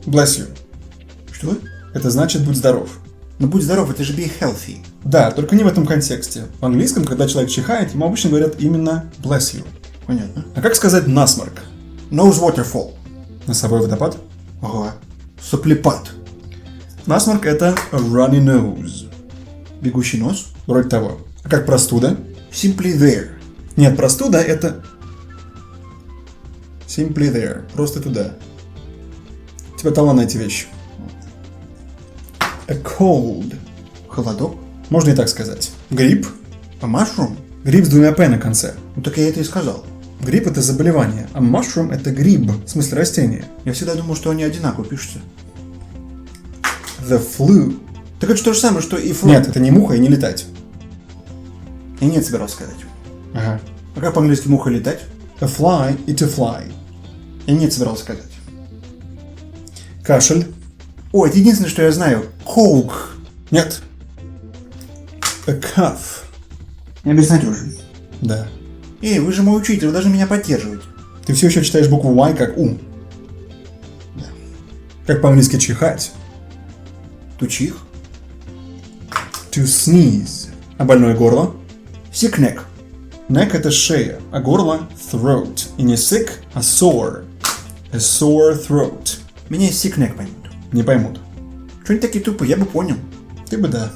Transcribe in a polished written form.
Bless you. Что? Это значит «будь здоров». Ну будь здоров, это же be healthy. Да, только не в этом контексте. В английском, когда человек чихает, ему обычно говорят именно bless you. Понятно. А как сказать насморк? Nose waterfall. Носовой водопад? Ага. Соплепад. Насморк — это a runny nose. Бегущий нос. Вроде того. А как простуда? Simply there. Нет, простуда — это simply there. Просто туда. У тебя талант на эти вещи. A cold. Холодок. Можно и так сказать. Грипп. А mushroom? Грипп с двумя «п» на конце. Ну так я это и сказал. Грипп — это заболевание, а mushroom — это гриб, в смысле растение. Я всегда думал, что они одинаково пишутся. The flu. Так это же то же самое, что и fly. Нет, это не муха и не летать. Я нет собирался сказать. Ага. А как по-английски муха летать? A fly и to fly. Я нет собирался сказать. Кашель. О, это единственное, что я знаю. Coke. Нет. A cough. Я безнадежен. Да. Эй, вы же мой учитель, вы должны меня поддерживать. Ты все еще читаешь букву Y как У. Да. Как по-английски чихать. Тучих. To sneeze. А больное горло? Sick neck. Neck — это шея, а горло — throat. И не sick, а sore. A sore throat. Меня и sick neck поймут. Не поймут. Что они такие тупые, я бы понял. Ты бы да.